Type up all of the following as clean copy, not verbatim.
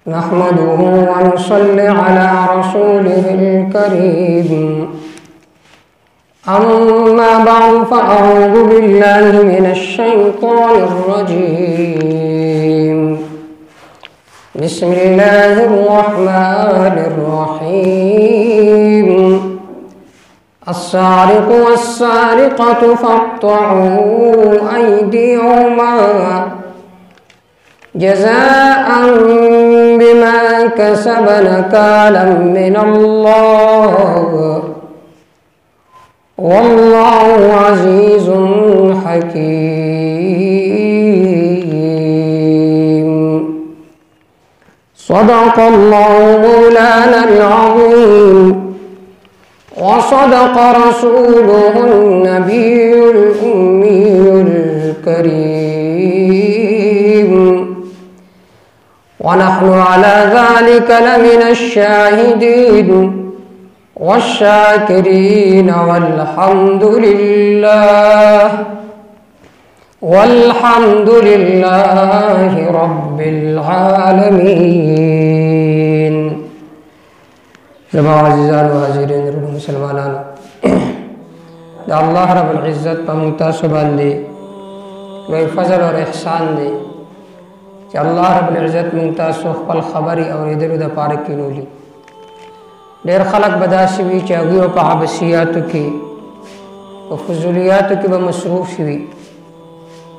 نحمده ونصلي على رسوله الكريم أما بعد فأعوذ بالله من الشيطان الرجيم بسم الله الرحمن الرحيم السارق والسارقة فاقطعوا أيديهما جزاء بما كسب نكالا من الله والله عزيز حكيم صدق الله مولانا العظيم وصدق رسوله النبي الأمي الكريم ونحن على ذلك لمن الشاهدين والشاكرين والحمد لله رب العالمين. زمان عزیزان و حاضرین رب مسلمانان دا اللہ رب العزت پا منتاسو باندے لوی فضل اور احسان دے کہ اللہ رب العزت منتاسو خپل خبری اور ادلو دا پارک کی نولی دیر خلق بدا سوی چاگیو پا عبسیاتو کی و فضولیاتو کی با مصروف سوی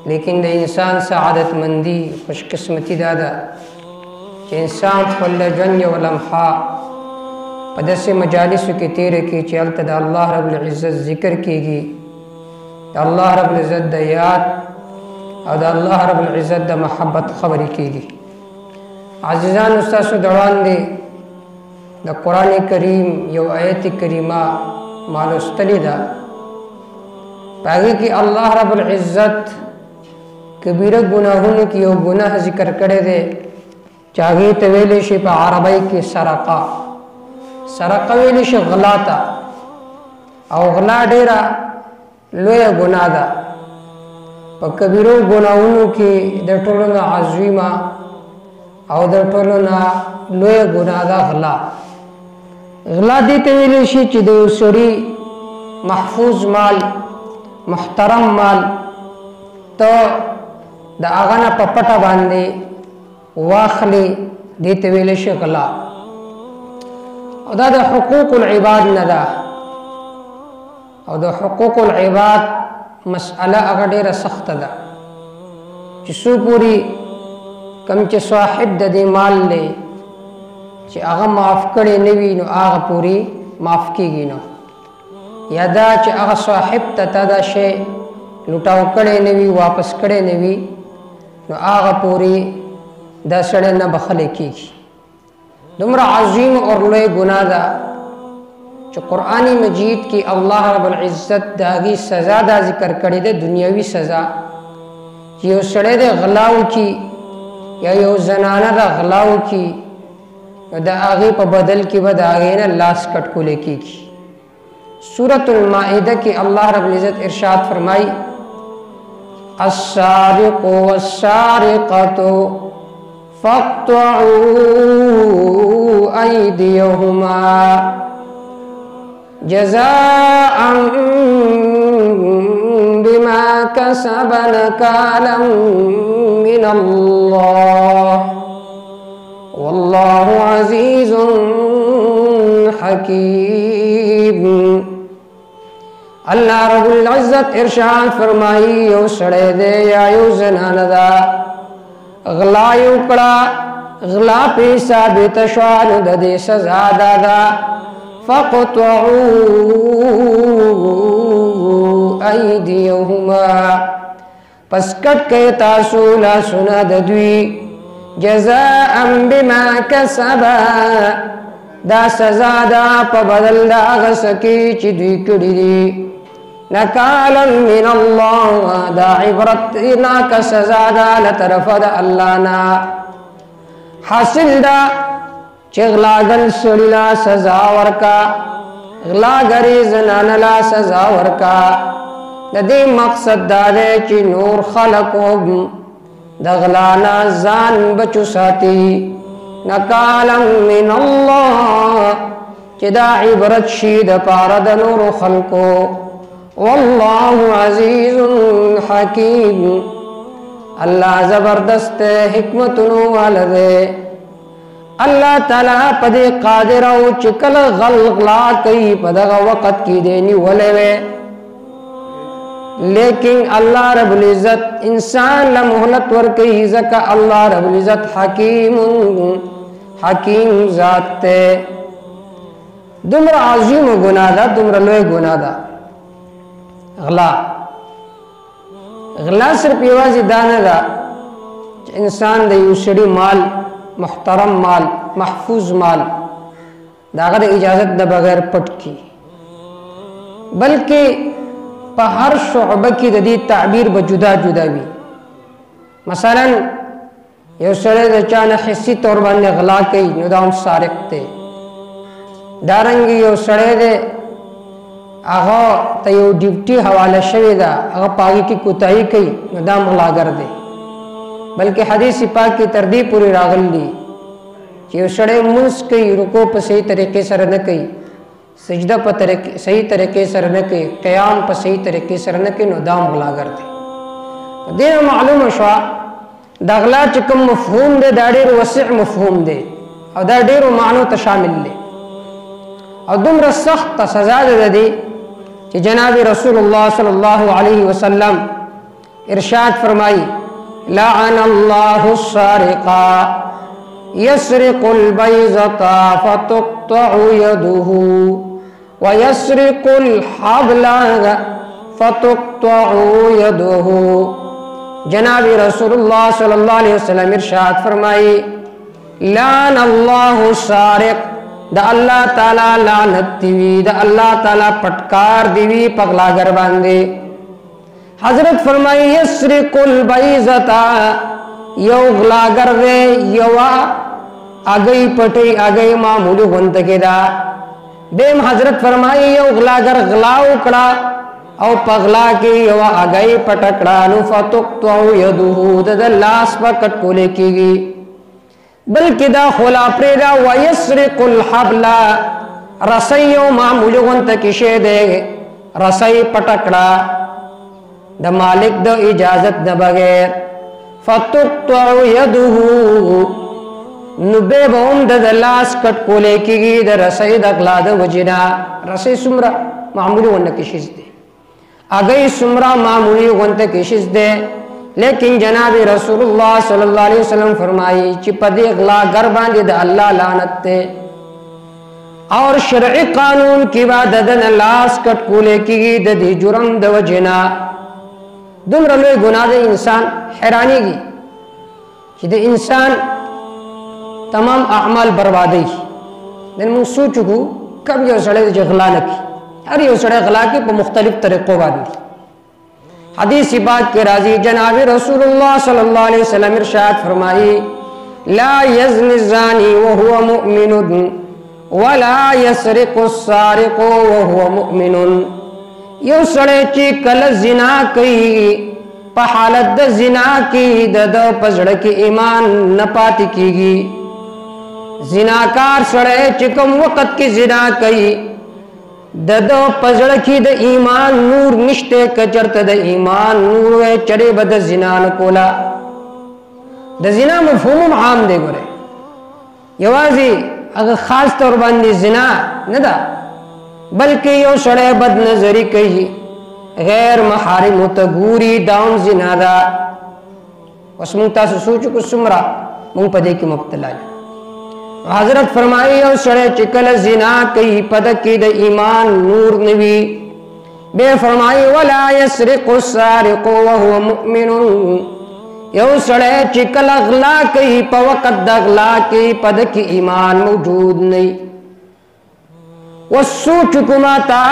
لیکن دا انسان سعادت مندی خوش قسمتی دادا کہ انسان خپل جنج و لمحا پا دس مجالسو کی تیرے کی چیلتا دا اللہ رب العزت ذکر کی گی دا اللہ رب العزت دا یاد اور دا اللہ رب العزت دا محبت خبری کی گی. عزیزان استاسو دوان دے دا قرآن کریم یو آیت کریمہ مالو استلی دا باقی کی اللہ رب العزت کبیر گناہون کی یو گناہ ذکر کرے دے چاہی تویلی شی پا عربی کی سرقہ ویلی شی غلا تا او غلا دیرا لویا گناہ دا پا کبیرو گناہونو کی در طولنا عظیمہ او در طولنا لویا گناہ دا غلا دیتے ویلی شی چی دیو سری محفوظ مال محترم مال تو دا آغانا پا پٹا باندے واخلی دیتے ویلی شی غلا او دا حقوق العباد ندا او دا حقوق العباد مسئلہ اگر دیر سخت دا چسو پوری کم چی صاحب دا دی مال لے چی آغا معاف کرے نوی نو آغا پوری معاف کی گی نو یا دا چی آغا صاحب تا دا شے لٹاو کرے نوی واپس کرے نوی نو آغا پوری دا سڑے نا بخلے کی گی. دمرا عظیم اور لوے گناہ دا جو قرآن مجید کی اللہ رب العزت داگی سزا دا ذکر کردے دے دنیاوی سزا یو سڑے دے غلاو کی یا یو زنانہ دا غلاو کی دا آغی پا بدل کی با دا آغینا لاس کٹ کو لے کی سورة المائدہ کی اللہ رب العزت ارشاد فرمائی السارق والسارقة فاقطعوا أيديهما جزاء بما كسب نكالا من الله والله عزيز حكيم. اللہ رب العزت ارشاد فرمائی یو سڑے دے یا یو زنان دا غلا یو کڑا غلا پی ثابت شوان دا دے سزا دادا فَقْطَعُوا أَيْدِيَهُمَا پس کٹ کے تاسولا سنا ددوی جزاء بما کسبا دا سزا دا پا بدل دا غسکی چی دوی کڑی دی نکالا من اللہ دا عبرتنا کا سزا دا لطرف دا اللہ نا حاصل دا چی غلاگل سڑلا سزا ورکا غلاگری زنانلا سزا ورکا دے مقصد دارے چی نور خلقو دغلانا زان بچو ساتی نکالا من اللہ چی دا عبرت شید پارد نور خلقو واللہ عزیز حکیم اللہ زبردست حکمتنو والدے اللہ تعالیٰ پدے قادر او چکل غلغلا کئی پدغ وقت کی دینی ولے وے لیکن اللہ رب العزت انسان لمحلت ورکی زکا اللہ رب العزت حکیم ذات تے دمر عظیم گناہ دا دمر لوے گناہ دا غلا صرف یوازی دانا دا انسان دا یوسڑی مال محترم مال محفوظ مال دا غد اجازت دا بغیر پٹ کی بلکہ پا ہر شعبہ کی دا دی تعبیر با جدا جدا بھی مثلا یو سڑے دا چانا حسی طور باندے غلا کئی نو دا ہم سارق تے دارنگی یو سڑے دے آغا تا یو ڈیوٹی حوالہ شوی دا آغا پاگی کی کتائی کئی نو دا مغلاگر دے بلکہ حدیث پاک کی تردیب پوری راغل لی کہ یو سڑے منس کئی رکو پا صحیح طریقے سر نہ کئی سجدہ پا صحیح طریقے سر نہ کئی قیام پا صحیح طریقے سر نہ کئی نو دا مغلاگر دے دین معلوم شوا دا غلا چکم مفہوم دے دا دیر وسع مفہوم دے اور دا دیر معنو تشامل دے اور دمر سخت سزا دے دی کہ جناب رسول اللہ صلی اللہ علیہ وسلم ارشاد فرمائی لعن اللہ السارقا یسرق البیضتا فتقطع یدہ ویسرق الحبل فتقطع یدہ جناب رسول اللہ صلی اللہ علیہ وسلم ارشاد فرمائی لعن اللہ السارق دا اللہ تعالیٰ لعنت دیوی دا اللہ تعالیٰ پٹکار دیوی پغلاگر باندے حضرت فرمائی یسرق البیضتا یو غلاگر دے یوا آگئی پٹی آگئی معمولی غنتکی دا دیم حضرت فرمائی یو غلاگر غلاو کڑا او پغلا کی یوا آگئی پٹکڑا نفتقطعو یدہو دا لاس پا کٹ کولے کی گی بلکہ دا خلا پریدا ویسرق الحبل رسیو معمولی غنتکی شے دے رسی پٹکڑا دا مالک دا اجازت دا بغیر فتقطع یدہو نبے بہم دا لاس کٹ کولے کی گی دا رسی دا غلا دا وجنا رسی سمرہ معمولی غنتکی شیز دے اگئی سمرہ معمولی غنتکی شیز دے لیکن جناب رسول اللہ صلی اللہ علیہ وسلم فرمائی چی پدی غلا گر باندی دا اللہ لعنت تے اور شرعی قانون کی بعد دن لاس کٹ کولے کی گی دا دی جرم دا وجنا دم رلوی گناہ دے انسان حیرانی گی کہ دے انسان تمام اعمال بربادی دن من سوچکو کب یو سڑے دے غلا نکی ہر یو سڑے غلا کی پا مختلف طریقوں باندی حدیث بات کے راضی جناب رسول اللہ صلی اللہ علیہ وسلم ارشاد فرمائی لا یزن الزانی وہو مؤمن ولا یسرق السارق وہو مؤمن یو سڑے چی کل زنا کی پا حالت دا زنا کی دا پزڑ کی ایمان نپاتی کی گی زناکار سڑے چکم وقت کی زنا کی دا پزڑ کی دا ایمان نور نشتے کچرت دا ایمان نور وے چرے با دا زنا نکولا دا زنا مفہوم عام دے گرے یوازی اگر خاص طور باندی زنا ندا بلکہ یو سڑے بد نظری کئی غیر محارم تگوری داؤن زنا دا اس منتا سے سوچو کچھ سمرہ مون پدے کی مبتلا ہے حضرت فرمائی او سڑے چکل زنا کئی پدکی دا ایمان نور نوی بے فرمائی ولا یسرق السارق وہو مؤمن یو سڑے چکل اغلا کئی پا وقت دا اغلا کئی پدکی ایمان موجود نہیں وسوچکما تا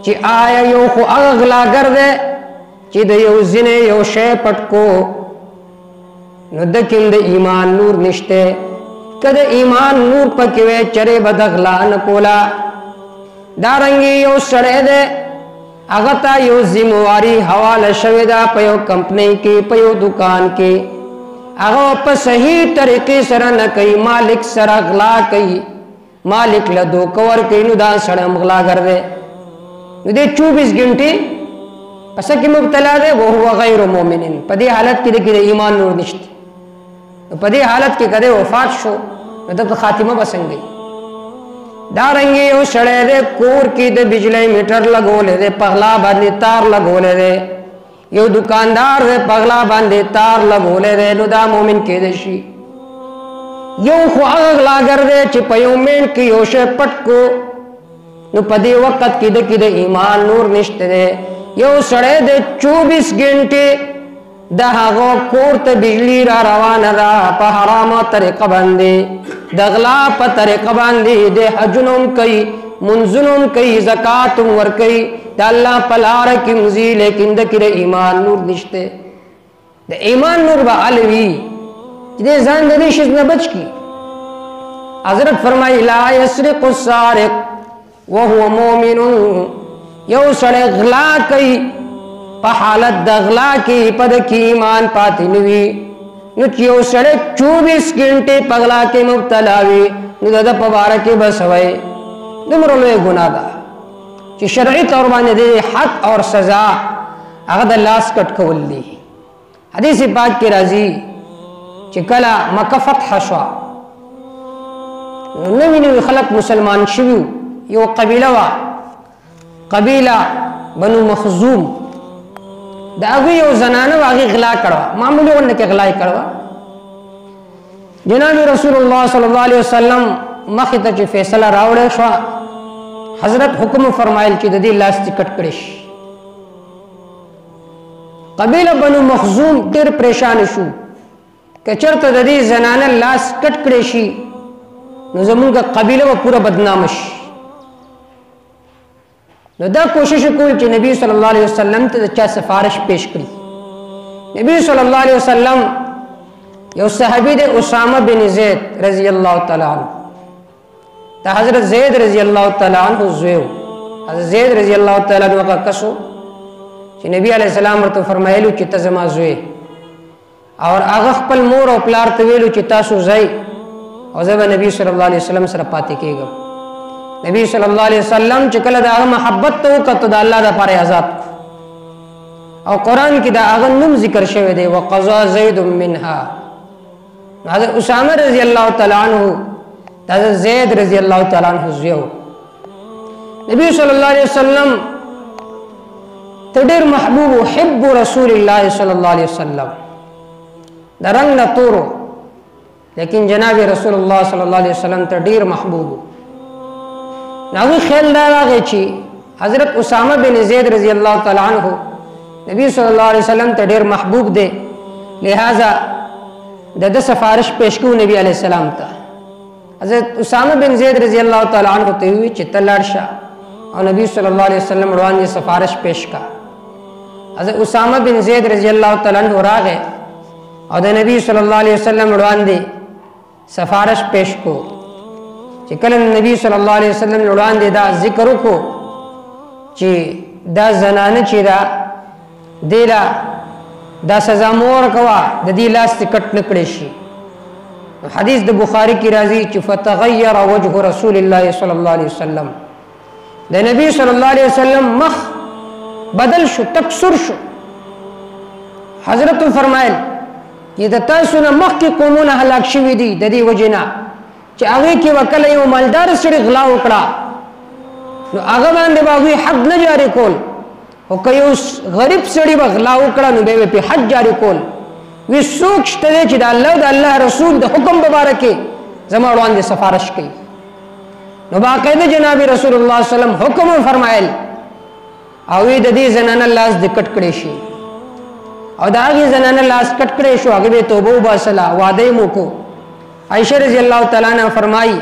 چی آیا یو خو اغلا گردے چی دا یو زنے یو شے پٹکو نو دکن دا ایمان نور نشتے کد ایمان نور پکوے چرے بدغلا نکولا دارنگی یو سڑے دے اغتا یو زمواری حوال شویدہ پیو کمپنی کی پیو دکان کی هغه په صحیح طریقې سره نه کوي، مالک سره غلا کوي، مالک له دوکه ورکوي، نو دا سړی غلاګر دی. نو دې 24 غنټې پس کې مبتلا دی، وهو غیر مؤمن. په دې حالت کې د ایمان نور نشته. په دې حالت کې کده وفات شو نو د خاتمه بسنګي. دا رنګي او سړی د کور کې د بجلی میټر لګولې ده، پغلا باندې تار لګولې ده، یو دکاندار د پغلا باندې تار لګولې ده، نو دا مؤمن کېدی شي. یو خو هغه غلاګر دی چې په یو منټ کې یو شی پټ کو، نو په دې وخت کې د ایمان نور نشته ده. یو سړی د 24 غنټې د هغه کور ته بجلی را روانه ده په حرامه طریقه باندې، د غلا په طریقه باندې، د حجونم کوي، منځونم کوي، زکات ورکوي، د الله په لاره کې مزي، لیکن د ایمان نور نشته. د ایمان نور به علوي چې ځان د دې شي نه بچ کی. حضرت فرمایي لا يسرق السارق وهو مؤمن. یو سړی غلا کوي په حالت د غلا کې په د کې ایمان پاتې نوي، نو چې یو سړی 24 غنټې په غلا کې مبتلا وي، نو د په باره کې بس وای دومره لوی ګناه ده چې شرعي طور باندې د حق او سزا هغه د لاس کټ کول دي. حدیث پاک کې راځي چې کله مکه فتح شو، نوی نوی خلق مسلمان شوي، یو قبیله وا، قبیله بنو مخزوم، دا هغه یو زنانه واغی غلا کړه، معمولی ونه کې غلا کړه. جناب رسول الله صلی الله علیه وسلم مخه ته چې فیصله راوړې شو، حضرت حکم فرمایل چې د دې لاس ټکټ کړي شي. قبیله بنو مخزوم ډېر پریشان شو، که چرته د دې زنانه لاس کټ کړي شي نو زمونږ قبیله به پورا بدنام شي. نو دا کوشش کول چې نبی صلی الله علیه وسلم ته چا سفارش پیش کړي. نبی صلی الله علیه وسلم یو صحابي دی اسامه بن زید رضی الله تعالی عنہ، دا حضرت زید رضی الله تعالی عنہ زویو. حضرت زید رضی الله تعالی عنہ کا کسو چې نبی علیہ السلام ورته فرمایلو چې ته زما زوی، او هغه خپل مور او پلار ته ویلو چې تاسو ځئ او زه به نبی صلی الله علیه وسلم سره پاتې کېږم. نبی صلی الله علیه وسلم چې کله د هغه محبت ته وکړه د الله لپاره آزاد، او قرآن کې د هغه نوم ذکر شوی دی وقضا زید منها. حضرت اسامه رضی الله تعالی عنہ حضرت زید رضی الله تعالی عنہ زیو. نبی صلی الله علیه وسلم ته ډېر محبوب حب رسول الله صلی الله علیه وسلم، د رنګ نه تورو، لیکن جناب رسول الله صلی الله علیه وسلم ته ډېر محبوب. ناغوی خیال دا راغی چې حضرت اسامه بن زید رضی الله تعالی عنہ نبی صلی الله علیه وسلم ته ډېر محبوب دی، لہذا د سفارش پیش کو نبی علیہ السلام ته. حضرت اسامه بن زید رضی الله تعالی عنہ ته وی چې ته لاړ شه او نبی صلی الله علیه وسلم وړاندې سفارش پیش کا. حضرت اسامه بن زید رضی الله تعالی عنہ راغی او د نبی صلی الله علیه وسلم وړاندې سفارش پیش کو. چې کله نبی صلی الله علیه وسلم وړاندې دا ذکر وکړو چې دا زنانه چې دا دیلا دا سزا مور کوا د دې لاس کټ نکړي شي. حدیث د بخاری کی راځي چې فتغیر وجه رسول الله صلی الله علیه وسلم، د نبی صلی الله علیه وسلم مخ بدل شو، تکسر شو. حضرت فرمایل چې د تاسو نه مخکې قومونه هلاک شوي دي د دې وجه نه چې هغه کې وکړه یو مالدار سړي غلا وکړه، نو هغه باندې به حد نه جاری کول، او که یو غریب سړي به غلا وکړه نو به په حد جاری کول. وی څوک شته چې د الله د الله رسول د حکم مبارک زما وړاندې سفارش کوي. نو باقاعده جناب رسول الله صلی الله علیه وسلم حکم فرمایل او د دې زنانه لاس د کټ کړي شي، او دا هغه زنانه لاس کټ کړي شو، هغه به توبه وباسله، واده مو کو. عائشہ رضی الله تعالی عنها فرمایي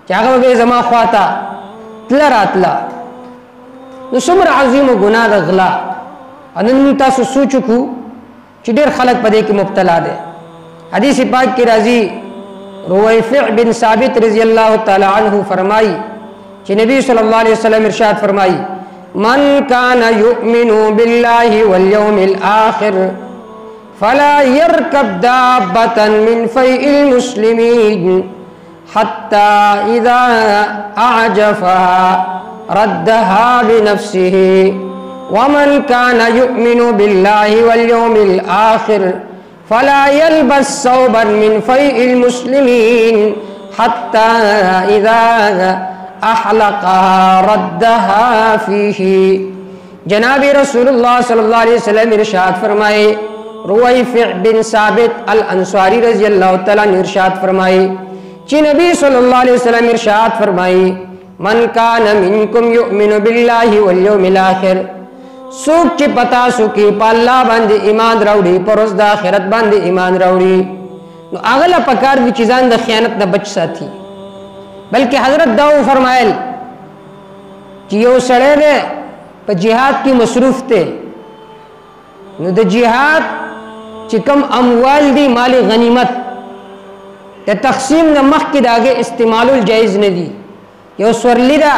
چې هغه به زما خواته تل راتله. نو څومره عظیم ګناه د غلا، ان تاسو سوچ کو چې ډېر خلک په دې کې مبتلا دي. حدیث پاک کې راځي رویفع بن ثابت رضی الله تعالی عنہ فرمایي چې نبی صلی الله علیه وسلم ارشاد فرمایي من کان یؤمن بالله والیوم الآخر فلا يركب دابة من فيء المسلمين حتى إذا أعجفها ردها بنفسه ومن كان يؤمن بالله واليوم الآخر فلا يلبس ثوبا من فيء المسلمين حتى إذا أحلقها ردها فيه. جناب رسول اللہ صلی اللہ علیہ وسلم ارشاد فرمائے، رویفع بن ثابت الانصاری رضی اللہ تعالیٰ نے ارشاد فرمائے کہ نبی صلی اللہ علیہ وسلم ارشاد فرمائے، من کان منکم یؤمن باللہ والیوم الاخر، سوک چی پتا سوکی پا اللہ باندے ایمان راوڑی، پر اس دا آخرت باندے ایمان راوڑی، نو اغلا پکار دی چیزان دا خیانت دا بچ ساتھی. بلکہ حضرت داو فرمائل کہ یو سڑے دے پا جہاد کی مصروف تے، نو دا جہاد چی کم اموال دی مال غنیمت دا تقسیم دا مخ کی داگے استعمال الجائز ندی، یو سورلی دا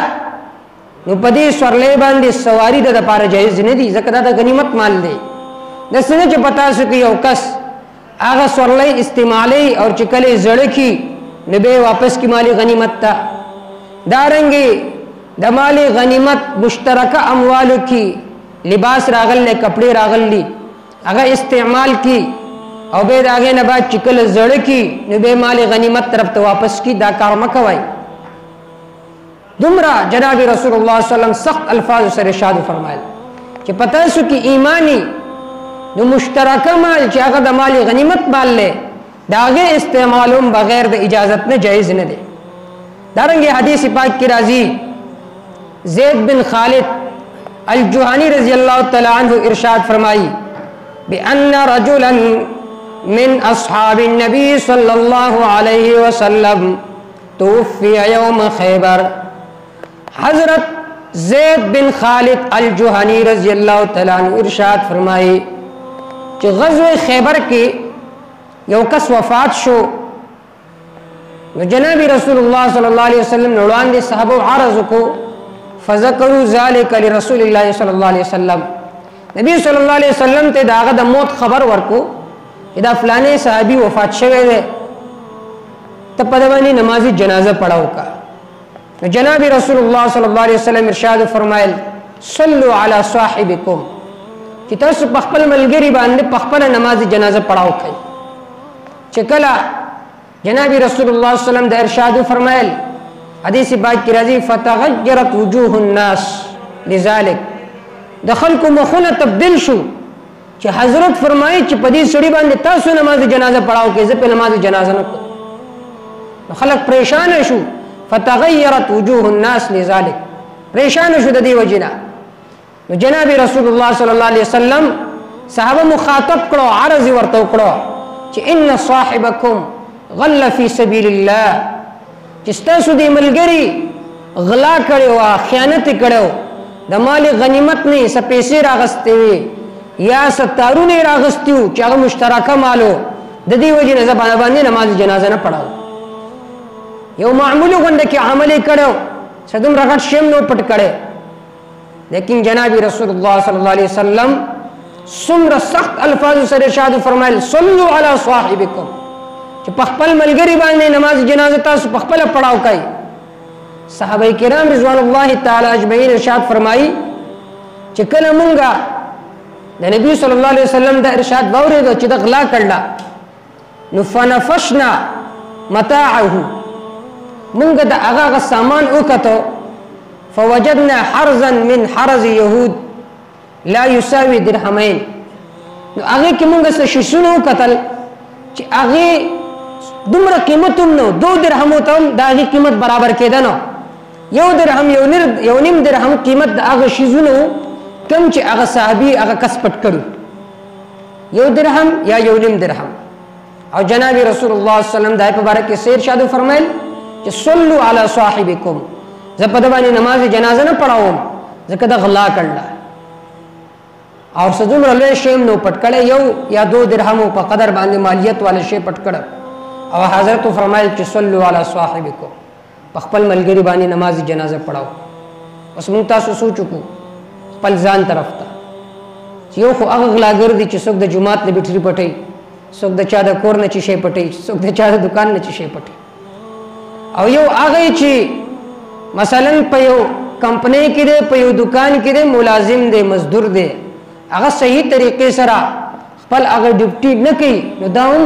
نو پدی سورلی باندی سواری دا پارا جائز ندی، زکر دا غنیمت مال دے. دا سنے چی پتا سکی یو کس آغا سورلی استعمالی اور چکلی زڑکی نبے واپس کی مالی غنیمت تا. دارنگی دا مالی غنیمت مشترکہ اموالو کی لباس راغل لے، کپڑے راغل لی، اگر استعمال کی او بید آگے نبا چکل زڑکی نبے مالی غنیمت طرف تا واپس کی، دا کار مکوائی. دمرا جناب رسول اللہ صلی اللہ علیہ وسلم سخت الفاظ سر ارشاد فرمائے کہ پتہ سو کی ایمانی دو مشترکہ مال چی اگر دا مالی غنیمت مال لے داغے استعمالوں بغیر دا اجازت نے جائز نہ دے. دارنگے حدیث پاک کی راضی زید بن خالد الجوہانی رضی اللہ تعالیٰ عنہ ارشاد فرمائی بِأَنَّ رَجُلًا من اصحاب النبی صلی اللہ علیہ وسلم توفی یوم خیبر. حضرت زید بن خالد الجوہانی رضی اللہ تعالیٰ عنہ ارشاد فرمائی کہ غزوہ خیبر کی یو کس وفات شو، جناب رسول اللہ صلی اللہ علیہ وسلم نوڑان دے صحابہ عرض کو فذکروا ذالک لرسول اللہ صلی اللہ علیہ وسلم. نبی صلی اللہ علیہ وسلم تے داغا دا موت خبر ورکو ادا فلانے صحابی وفات شوے دے، تب پدوانی نمازی جنازہ پڑھاو کا. جناب رسول اللہ صلی اللہ علیہ وسلم ارشاد فرمائل صلو علی صاحبکم، کہ تاسو پخپل ملگری باندے پخپل نمازی جنازہ پڑھاو کئی. چکلا جناب رسول اللہ صلی اللہ علیہ وسلم دا ارشاد فرمائل حدیث پاک کی راضی فتغیرت وجوہ الناس لذالک، دخل کو مخونہ تبدیل شو چی حضرت فرمائی چی پدی سڑی باندے تاسو نماز جنازہ پڑھاو کہ زب نماز جنازہ نکو. خلق پریشان شو، فتغیرت وجوہ الناس لذالک، پریشان شو دا دی وجنا. جناب رسول اللہ صلی اللہ علیہ وسلم صحابہ مخاطب کرو، عرضی ورطو کرو چی ان صاحبکم غل فی سبیل اللہ، چستاسو دی ملگری غلا کرے ہوا، خیانت کرے ہو، دا مال غنیمت نہیں سا پیسے راغستے ہوئے یا ستارو نہیں راغستے ہو چاہا مشترکہ مالو، دا دی وجہ نزبان باندے نماز جنازہ نہ پڑھاو. یو معمولو گندے کی عملی کرے ہو صدم رکھت شیم نو پٹ کرے. لیکن جناب رسول اللہ صلی اللہ علیہ وسلم سمر سخت الفاظ سر ارشاد فرمائل صلو علی صاحبکم، کہ پخپل ملگری باندے نماز جنازہ تاسو پخپل پڑھاو کئی. صحابہ کرام رضوان اللہ تعالی اجمعین ارشاد فرمائی کہ کل منگا دا نبی صلی اللہ علیہ وسلم دا ارشاد باورے دو چی دا غلا کرلا نفنفشنا متاعہو، منگا دا اغاغ سامان اوکتو فوجدنا حرزا من حرز یہود لا یساوی درہمین، اغی کی منگا سا شسونو قتل چی اغی دمرا قیمتم نو، 2 درہمو تاوم دا اغی قیمت برابر کے دنو، یو درہم یو نیم درہم قیمت دا اغی شیزونو کم چی اغی صحابی اغی کس پٹ کرو، یو درہم یا یو نیم درہم. اور جناب رسول اللہ صلی اللہ علیہ وسلم دائی پبارک کے سیر شادو فرمائل کہ صلو علی صاحبکم، زپدوانی نماز جنازہ نہ پڑھاؤں زکدہ غلا کرلا. اور سزم رلوے شیم نو پٹ کڑے یو یا 2 درہموں پا قدر باندے مالیت والے شے پٹ کڑا. اور حضرت فرمائل کہ صلو علی صاحبکم، پخپل ملگری بانی نماز جنازہ پڑھاؤ. اس منتا سو سوچکو پلزان طرف تا یو خو هغه غلاګر دي چې څوک د جمعات نه بیټري پټي، څوک د چا د کور نه شي پټي، څوک د چا د دکان نه شي پټي، او یو هغه چې مثلا په یو کمپنی کې دی، په یو دکان کې دی، ملازم دی، مزدور دی، هغه صحیح طریقې سره خپل هغه ډیوټي نه کوي، نو دا هم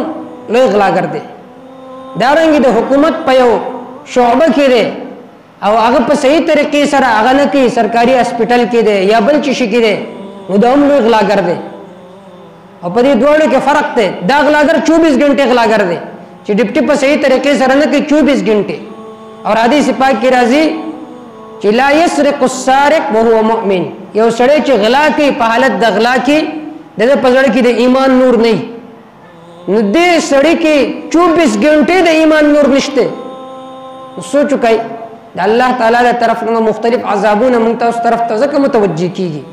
لوی غلاګر دی. دارنګه د حکومت په یو شعبه کې دی او هغه په صحیح طریقې سره هغه نه کوي، سرکاري هسپټل کې دی یا بل چی شي کې دی، نو دا هم لوی غلاګر دی. او په دې دوړو کې فرق دی. دا غلاګر 24 غنټه غلاګر دی چې ډیوټي په صحیح طریقې سره نه کوي 24 غنټه. اور حدیث پاک کې راځي چې لا يسرق السارق وهو مؤمن، یو سړی چې غلا کوي په حالت د غلا کې د پزړ کې د ایمان نور نه، نو دې سړی کې 24 غنټه د ایمان نور نشته. سوچ وکای د الله تعالی له طرف نه مختلف عذابونه مونږ تاسو طرف ته ځکه متوجي کیږي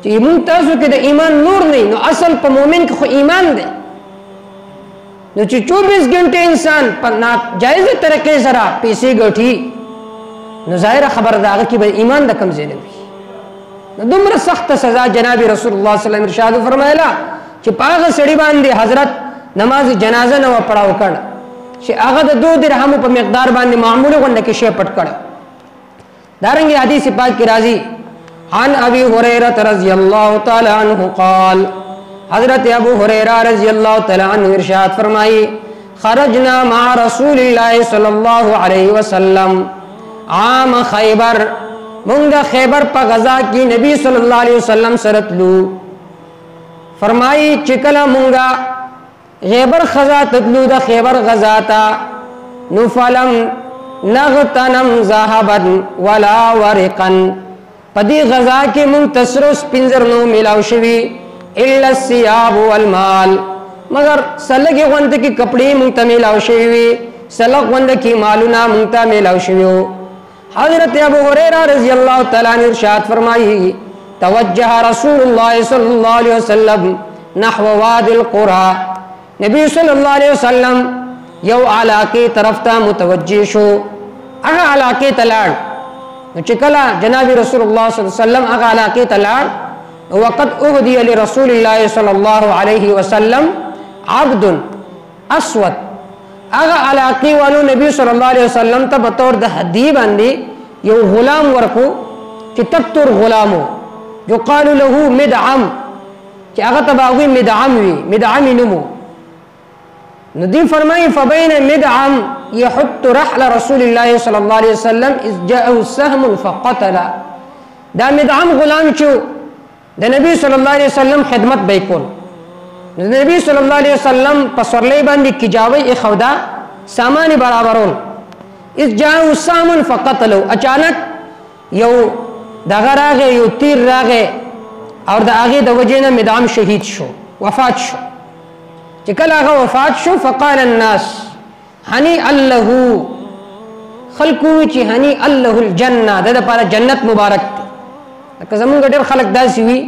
چې مونږ تاسو کې د ایمان نور نه، نو اصل په مؤمن کې خو ایمان دی. نو چې 24 غنټه انسان په ناجایز طریقې سره پیسې ګټي، نو ظاهر خبر داغه کې به ایمان د کم زینه وي. نو دومره سخت سزا جناب رسول الله صلی الله علیه وسلم ارشاد فرمایلا چې پاغه سړي باندې حضرت نماز جنازه نه پڑھاو کړ چې هغه د 2 درهم په مقدار باندې معمولی غونډه کې شی پټ کړ. دارنګه حدیث پاک کې راځي عن ابي هريره رضی الله تعالی عنہ قال، حضرت ابو هريره رضی الله تعالی عنہ ارشاد فرمایي خرجنا مع رسول الله صلی الله علیه وسلم عام خیبر، مونږ خیبر په غزا کې نبی صلی الله علیه وسلم سره تلو. فرمایي چې کله مونږه خیبر غزا تلو، د خیبر غزا ته، نو فلم نغتنم ذهبا ولا ورقا، په دې غزا کې مونږ تسرو سپینزر نو ملاو شوي الا الثياب والمال، مگر سلګي غوند کې کپڑے مونږ ته ملاو شوي، سلګ غوند کې مالونه مونږ ته ملاو شوي. حضرت ابو هريره رضی الله تعالی عنہ ارشاد فرمایي توجه رسول الله صلی الله علیه وسلم نحو وادي القرى، نبی صلی الله علیه وسلم یو علاقه طرف ته متوجه شو، هغه علاقه ته لاړ. نو چې کله جناب رسول الله صلی الله علیه وسلم هغه علاقه ته لاړ، وقد اهدي لرسول الله صلی الله علیه وسلم عبد اسود، هغه علاقه والو نبی صلی الله علیه وسلم ته په تور د هدیه باندې یو غلام ورکو چې تطر غلامو یقال له مدعم، چې هغه تباوی مدعم وی، مدعم نمو. ندی فرمای فبین مدعم يحط رحل رسول الله صلی الله علیه وسلم اذ جاءه سهم فقتل، دا مدعم غلام چې د نبی صلی الله علیه وسلم خدمت به کول، نبی صلی الله علیه وسلم په سورلې باندې کجاوی اخودا سامان برابرون، اذ جاءه سهم فقتلوا، اچانک یو دغه راغی، یو تیر راغی او د هغه د وجنه مدعم شهید شو، وفات شو. چې کله هغه وفات شو فقال الناس هنيئا له، خلقو چې هنيئا له الجنه، د لپاره جنت مبارک دی. لکه زمونږ ډېر خلک داسې وي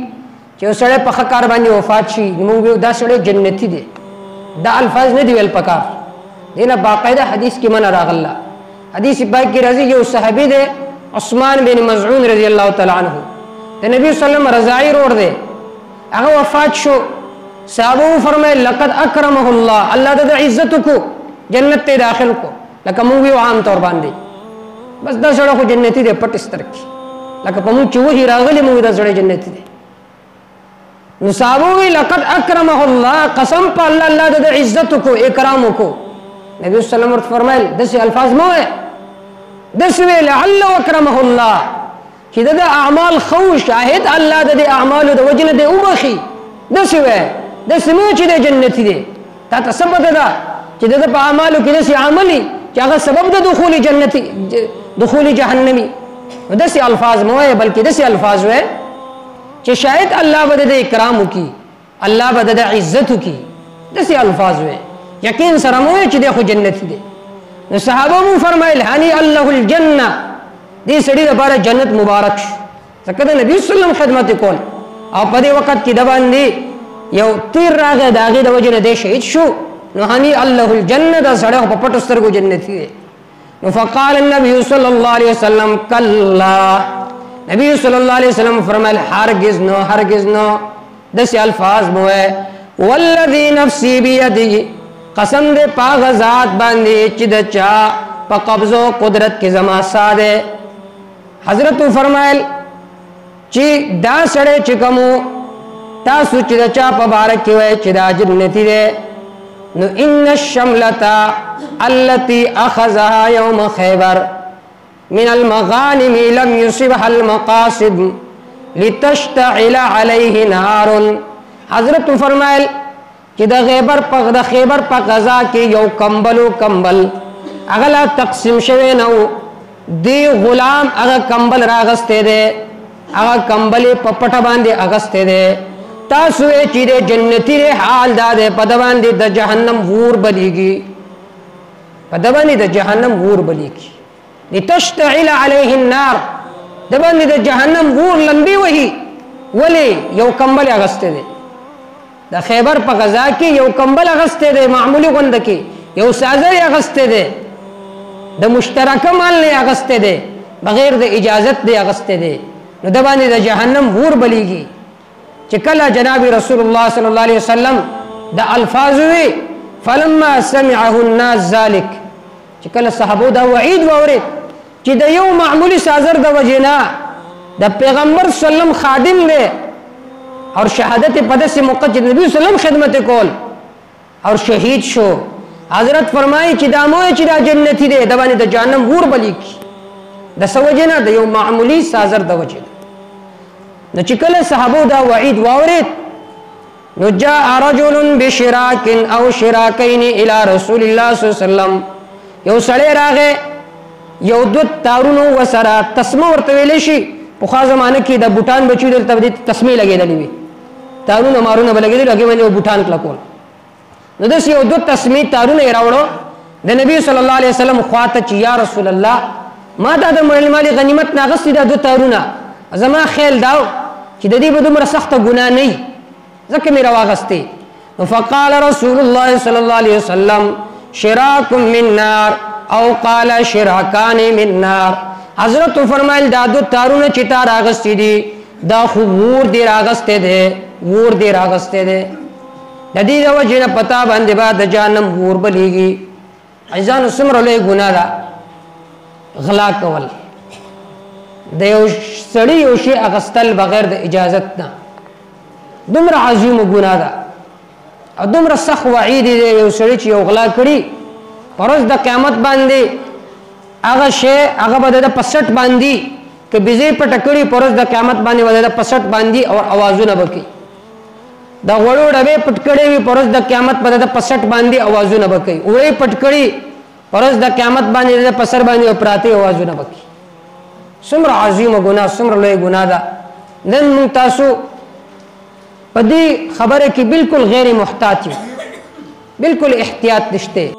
چې یو سړی په ښه کار باندې وفات شي، موږ دا سړی جنتی دی. دا الفاظ نه دی ویل پکار، دینه باقاعده حدیث کې من راغله. حدیث پاک کې راځي یو صحابي دی عثمان بن مزعون رضی الله تعالی عنہ، د نبی صلی الله علیه وسلم رضاعی روړ دی، هغه وفات شو. صحابه فرمایل لقد اکرمه الله، الله د عزت کو جنت ته داخل کو. لکه موږ یو عام طور باندې بس دا سړی خو جنتی دی پټ ستر کی، لکه په موږ چې وਹੀ راغلی موږ دا سړی جنتی دی. نو صحابه وی لقد اکرمه الله، قسم په الله الله د عزت کو اکرام کو. نبی صلی الله علیه وسلم فرمایل دسه الفاظ مو ہے، دسه لعل اکرمه الله، چې د اعمال خو شاهد الله د اعمال د وجنه د اوبخي، دسه دسه مو چې د جنتی دی. تا ته سبب ده چې د په اعمالو کې دسه عملي چې هغه سبب د دخول جنتی دخول جهنمی. دسه الفاظ مو ہے، بلکې دسه الفاظ وې چې شاید الله بده د اکرام کی، الله بده د عزت کی، دسه الفاظ وې یقین سره مو چې د خو جنتی دی. نو صحابه مو فرمایل هني الله الجنه، دې سړي لپاره جنت مبارک شو، ځکه د نبی صلی الله علیه وسلم خدمت کول. او په دې وخت کې د باندې یو تیر راغی، د هغې د وجې نه دی شهید شو. نو هني الله الجنه، دا سړی په پټو سترګو جنتي دی. نو فقال النبي صلی الله علیه وسلم کلا، نبی صلی الله علیه وسلم فرمایل هرگز نو، هرگز نو. دسی الفاظ بوئے والذی نفسی بیدی قسم دے پاغ ذات باندی چی دا چا پا قبض و قدرت کی زما سادے حضرت فرمائل چی دا سڑے چکمو تاسو چی دا چا پا بارکی وے چی دا جنتی دے نو ان الشملتا اللتی اخذها یوم خیبر من المغانم لم يصبح المقاصد لتشتعل علیہ نار حضرت فرمائل کہ دا خیبر پا غزا کی یو کمبلو کمبل اغلا تقسیم شوے نو دی غلام اغا کمبل راغستے دے اغا کمبلی پا پٹا باندے اغستے دے تاسوے چی دے جنتی دے حال دا دے پا دباندے دا جہنم غور بلیگی پا دباندے دا جہنم غور بلیگی لتشتعل علیہ النار دباندے دا جہنم غور لمبی وہی ولی یو کمبل اغستے دے دا خیبر پا غزا کی یو کمبل اغستے دے معمولی گند کی یو سازر اغستے دے دا مشترکہ مال نے اغستے دے بغیر دا اجازت دے اغستے دے نو دباندے دا جہنم غور بلیگی چکلا جناب رسول اللہ صلی اللہ علیہ وسلم دا الفاظ ہوئے فلما سمعہ الناس ذالک چکلا صحابو دا وعید وورد چی دا یو معمولی سازر دا وجنا دا پیغمبر صلی اللہ علیہ وسلم خادم دے اور شہادت پدس موقع چی نبی صلی اللہ علیہ وسلم خدمت کول اور شہید شو حضرت فرمائی چی دا موئے چی دا جنتی دے دبانی دا جہنم غور بلی کی دا سوجنا دا یو معمولی سازر دا وجنا نو چکل صحابو دا وعید واورید نو جاء رجل بشراک او شراکین الى رسول اللہ صلی اللہ علیہ وسلم یو سڑے راغے یو دوت تارونو و سرا تسمہ ورطویلشی پخوا زمانہ کی دا بوٹان بچو دل تب دیت تسمی لگے دلیوی تارونو مارونو بلگے دل لگے میں نے بوٹان کلکول نو دس یو دوت تسمی تارونو ایراوڑو دا نبی صلی اللہ علیہ وسلم خواتا چی یا رسول اللہ ما دا دا مالی غنیمت ناغستی دا دو تارونا زما خیل داو چی دا دی با دمرا سخت گناہ نہیں زکر میرا واغستی فقال رسول اللہ صلی اللہ علیہ وسلم شراک من نار او قال شراکان من نار حضرت فرمائل دا دو تارونا چی تا راغستی دی دا خوب وور دی راغستے دے وور دی راغستے دے دا دی دا وجہ پتا باندے با دا جانم وور بلیگی عزیزان سمر لے گناہ دا غلا کول دا یو سڑی یو شی اغسطل بغیر دا اجازت نا دمر عظیم گناہ دا او دمر سخ وعیدی دے یو سڑی چی یو غلا کری پرس دا قیامت باندی اغا شے اغا با دا پسٹ باندی کہ بیزی پر ٹکڑی پرس دا قیامت باندی با دا پسٹ باندی اور آوازو نبکی دا غلو ڈبے پٹکڑی وی پرس دا قیامت با دا پسٹ باندی آوازو نبکی اوڑی پٹکڑی پرس دا قیامت باندی دا پسر باندی اپراتی آوازو نبکی سمر عظیم گناہ سمر لئے گناہ دا نن منتاسو پا دی خبر کی بالکل غیر محتاطی بالکل احتیاط نشتے